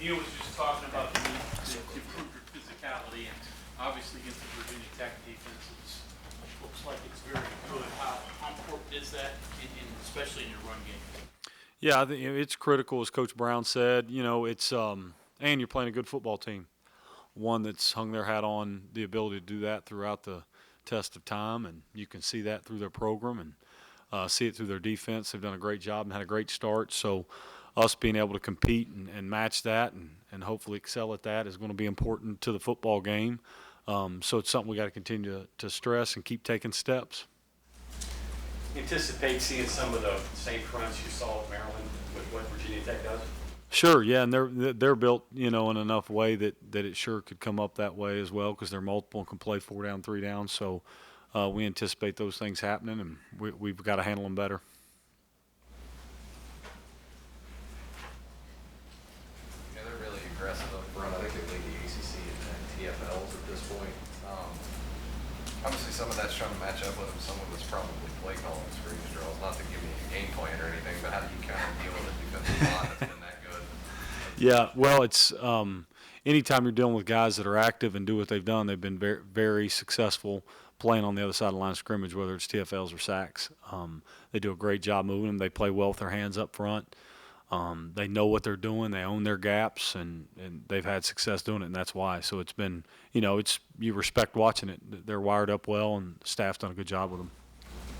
Neil was just talking about the need to improve your physicality, and obviously against the Virginia Tech defense, it looks like it's very good. How important is that, especially in your run game? Yeah, I think it's critical, as Coach Brown said. It's and you're playing a good football team, one that's hung their hat on the ability to do that throughout the test of time, and you can see that through their program and see it through their defense. They've done a great job and had a great start. So us being able to compete and match that and hopefully excel at that is going to be important to the football game. So it's something we got to continue to stress and keep taking steps. Anticipate seeing some of the same fronts you saw at Maryland with what Virginia Tech does? Sure, yeah, and they're built, in enough way that it sure could come up that way as well, because they're multiple and can play 4 down, 3 down. So we anticipate those things happening, and we've got to handle them better. Yeah, they're really aggressive up front. I think they lead the ACC and TFLs at this point. Obviously, some of that's trying to match up with them. Some of it's probably play calling, screens, draws. Not to give me a game plan or anything, but how do you kind of deal with a defensive line that's been that good? Yeah, well, it's anytime you're dealing with guys that are active and do what they've done, they've been very, very successful playing on the other side of the line of scrimmage, whether it's TFLs or sacks. They do a great job moving them. They play well with their hands up front. They know what they're doing. They own their gaps, and they've had success doing it, and that's why. So it's been, you respect watching it. They're wired up well, and the staff's done a good job with them.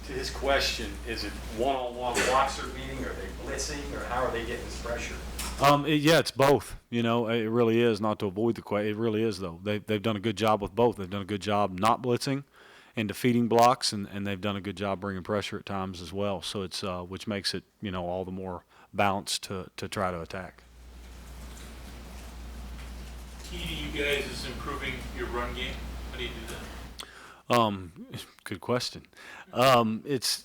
To his question, is it one-on-one blocks they're beating? Are they blitzing, or how are they getting this pressure? Yeah, it's both. It really is, not to avoid the question. It really is, though. They've done a good job with both. They've done a good job not blitzing and defeating blocks, and they've done a good job bringing pressure at times as well. So it's which makes it, all the more balanced to try to attack. Key to you guys is improving your run game. How do you do that? Good question. It's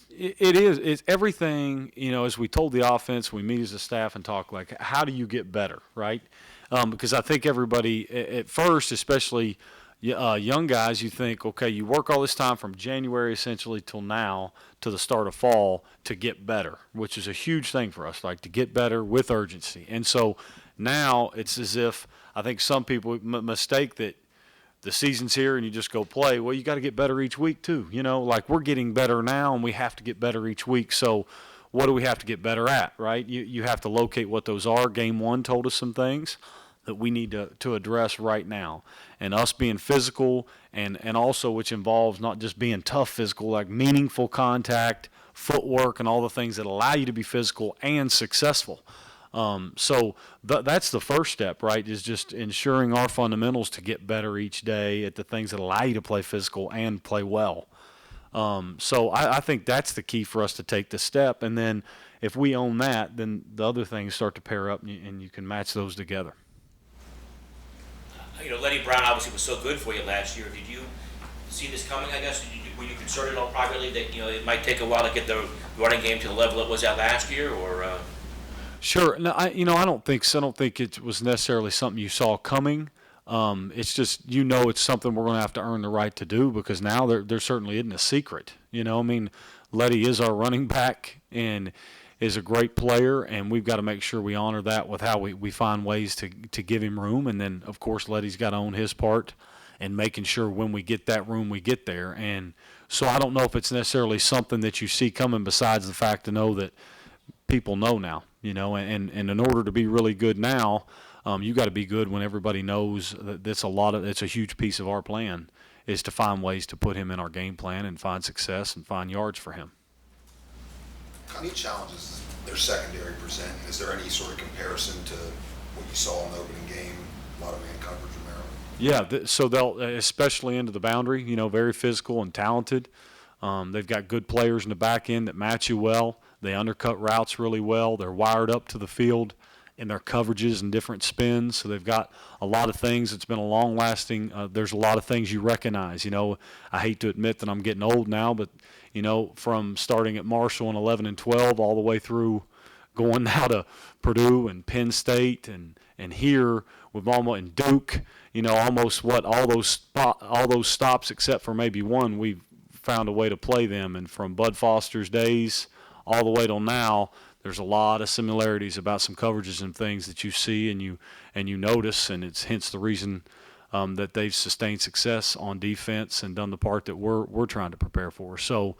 everything, as we told the offense, we meet as a staff and talk, like, how do you get better, right? Because I think everybody at first, especially young guys, you think, okay, you work all this time from January essentially till now to the start of fall to get better, which is a huge thing for us, like to get better with urgency. And so now it's as if I think some people mistake that the season's here and you just go play. Well, you got to get better each week too. Like we're getting better now and we have to get better each week. So what do we have to get better at, right? You have to locate what those are. Game 1 told us some things that we need to address right now. And us being physical and also which involves not just being tough physical, like meaningful contact, footwork, and all the things that allow you to be physical and successful. So that's the first step, right, is just ensuring our fundamentals to get better each day at the things that allow you to play physical and play well. So I think that's the key for us to take the step. And then if we own that, then the other things start to pair up and you can match those together. Onenny Brown obviously was so good for you last year. Did you see this coming, I guess? Were you concerned at all privately that, it might take a while to get the running game to the level it was at last year, or Sure. No, I don't think so. I don't think it was necessarily something you saw coming. It's just, it's something we're going to have to earn the right to do, because now there certainly isn't a secret. Letty is our running back and is a great player, and we've got to make sure we honor that with how we find ways to give him room. And then, of course, Letty's got to own his part and making sure when we get that room, we get there. And so I don't know if it's necessarily something that you see coming, besides the fact to know that people know now, and in order to be really good now, you got to be good when everybody knows that it's a huge piece of our plan is to find ways to put him in our game plan and find success and find yards for him. How many challenges their secondary present? Is there any sort of comparison to what you saw in the opening game, a lot of man coverage in Maryland? Yeah, so they'll, especially into the boundary, very physical and talented. They've got good players in the back end that match you well. They undercut routes really well. They're wired up to the field in their coverages and different spins. So they've got a lot of things. It's been a long-lasting. There's a lot of things you recognize. I hate to admit that I'm getting old now, but from starting at Marshall in 11 and 12 all the way through going now to Purdue and Penn State and here with almost and Duke. Almost all those stops except for maybe one, we've found a way to play them. And from Bud Foster's days all the way till now, there's a lot of similarities about some coverages and things that you see and you notice, and it's hence the reason that they've sustained success on defense and done the part that we're trying to prepare for. So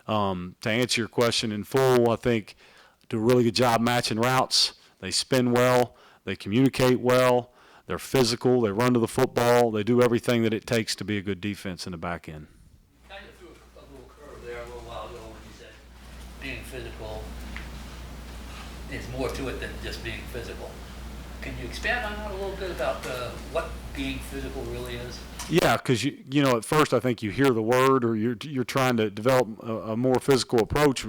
to answer your question in full, I think do a really good job matching routes. They spin well, they communicate well, they're physical, they run to the football, they do everything that it takes to be a good defense in the back end. Kind of threw a little curve there a little while ago when you said being physical. There's more to it than just being physical. Can you expand on that a little bit about what being physical really is? Yeah, because you know at first I think you hear the word or you're trying to develop a more physical approach.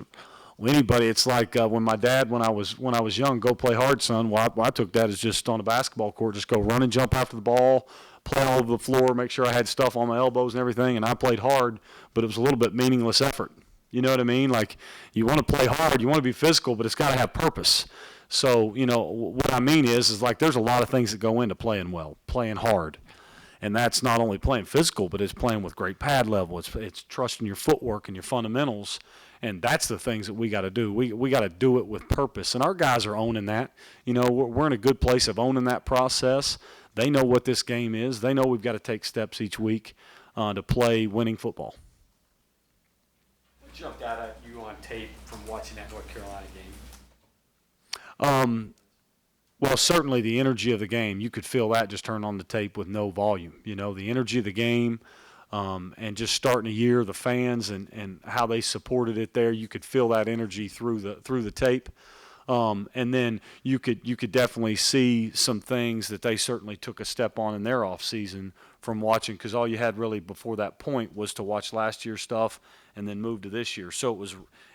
Well, anybody, it's like when my dad, when I was young, go play hard, son. Well, I took that as just on a basketball court, just go run and jump after the ball, play all over the floor, make sure I had stuff on my elbows and everything, and I played hard, but it was a little bit meaningless effort. You know what I mean? Like you want to play hard, you want to be physical, but it's got to have purpose. So, you know, what I mean is like there's a lot of things that go into playing well, playing hard. And that's not only playing physical, but it's playing with great pad level. It's trusting your footwork and your fundamentals. And that's the things that we got to do. We got to do it with purpose. And our guys are owning that. You know, we're in a good place of owning that process. They know what this game is. They know we've got to take steps each week to play winning football. What jumped out at you on tape from watching that North Carolina game? Well, certainly the energy of the game. You could feel that just turn on the tape with no volume. You know, the energy of the game and just starting a year, the fans and how they supported it there. You could feel that energy through the tape. And then you could definitely see some things that they certainly took a step on in their off season from watching, because all you had really before that point was to watch last year's stuff and then move to this year. So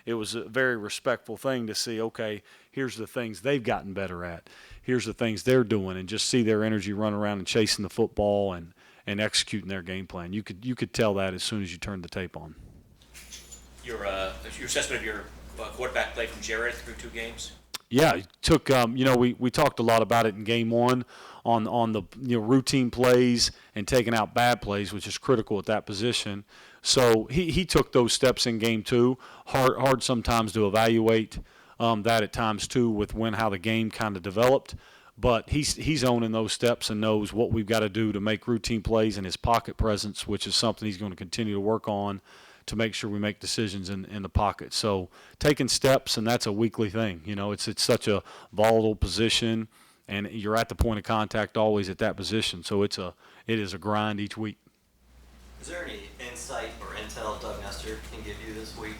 it was a very respectful thing to see, okay, here's the things they've gotten better at. Here's the things they're doing, and just see their energy run around and chasing the football and executing their game plan. You could tell that as soon as you turned the tape on. Your assessment of your quarterback play from Gerad through 2 games? Yeah, it took you know, we talked a lot about it in game 1 on the routine plays and taking out bad plays, which is critical at that position. So he took those steps in game 2. Hard sometimes to evaluate that at times too with how the game kind of developed. But he's owning those steps and knows what we've got to do to make routine plays and his pocket presence, which is something he's going to continue to work on to make sure we make decisions in the pocket. So taking steps, and that's a weekly thing. You know, it's such a volatile position, and you're at the point of contact always at that position. So it is a grind each week. Is there any insight or intel Doug Nestor can give you this week?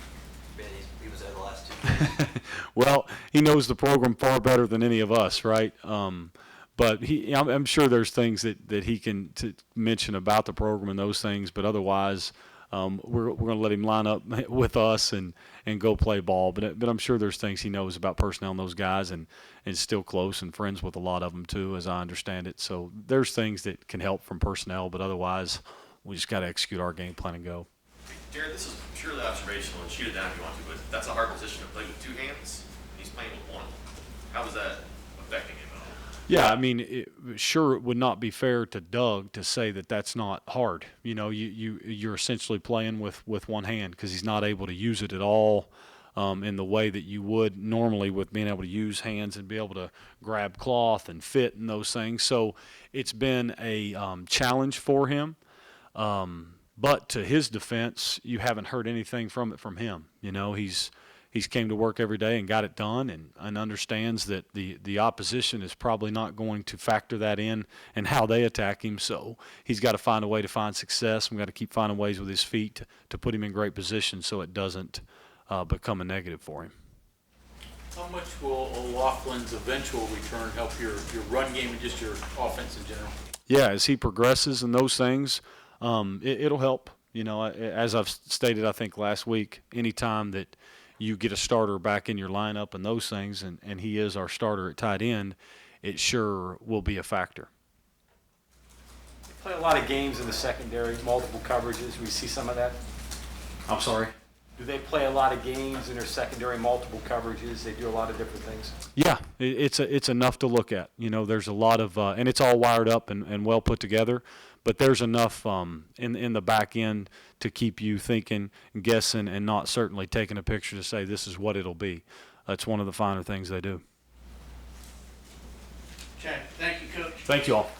He was there the last 2 days. Well, he knows the program far better than any of us, right? But I'm sure there's things that he can mention about the program and those things. But otherwise, we're going to let him line up with us and go play ball. But I'm sure there's things he knows about personnel and those guys, and still close and friends with a lot of them too, as I understand it. So there's things that can help from personnel, but otherwise, we just got to execute our game plan and go. Gerad, this is purely observational, and shoot it down if you want to, but that's a hard position to play with 2 hands. He's playing with 1. How is that affecting him at all? Yeah, I mean, it would not be fair to Doug to say that that's not hard. You know, you're essentially playing with 1 hand because he's not able to use it at all in the way that you would normally with being able to use hands and be able to grab cloth and fit and those things. So it's been a challenge for him. But to his defense, you haven't heard anything from him. You know, he's came to work every day and got it done, and understands that the opposition is probably not going to factor that in and how they attack him. So he's got to find a way to find success. We've got to keep finding ways with his feet to put him in great position so it doesn't become a negative for him. How much will Olaughlins' eventual return help your run game and just your offense in general? Yeah, as he progresses in those things, it'll help. You know, as I've stated, I think last week, anytime that you get a starter back in your lineup and those things, and he is our starter at tight end, it sure will be a factor. They play a lot of games in the secondary, multiple coverages. We see some of that. I'm sorry? Do they play a lot of games in their secondary, multiple coverages? They do a lot of different things. Yeah, it's enough to look at. You know, there's a lot of and it's all wired up and well put together, but there's enough in the back end to keep you thinking, guessing, and not certainly taking a picture to say this is what it'll be. it's one of the finer things they do. Okay, thank you, Coach. Thank you all.